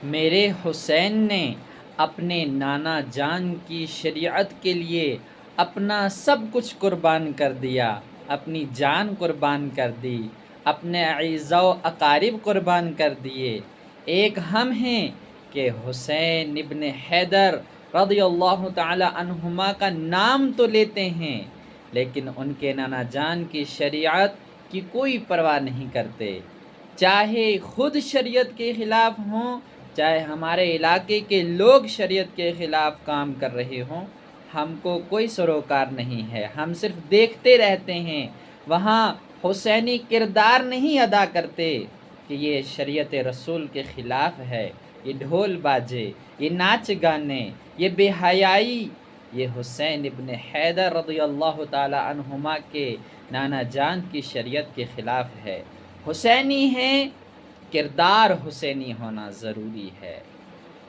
میرے حسین نے اپنے نانا جان کی شریعت کے لیے اپنا سب کچھ قربان کر دیا، اپنی جان قربان کر دی، اپنے اعزاء و اقارب قربان کر دیے۔ ایک ہم ہیں کہ حسین ابن حیدر رضی اللہ تعالی عنہما کا نام تو لیتے ہیں، لیکن ان کے نانا جان کی شریعت کی کوئی پرواہ نہیں کرتے، چاہے خود شریعت کے خلاف ہوں، چاہے ہمارے علاقے کے لوگ شریعت کے خلاف کام کر رہے ہوں، ہم کو کوئی سروکار نہیں ہے، ہم صرف دیکھتے رہتے ہیں، وہاں حسینی کردار نہیں ادا کرتے کہ یہ شریعت رسول کے خلاف ہے، یہ ڈھول باجے، یہ ناچ گانے، یہ بے حیائی، یہ حسین ابن حیدر رضی اللہ تعالی عنہما کے نانا جان کی شریعت کے خلاف ہے۔ حسینی ہیں، کردار حسینی ہونا ضروری ہے۔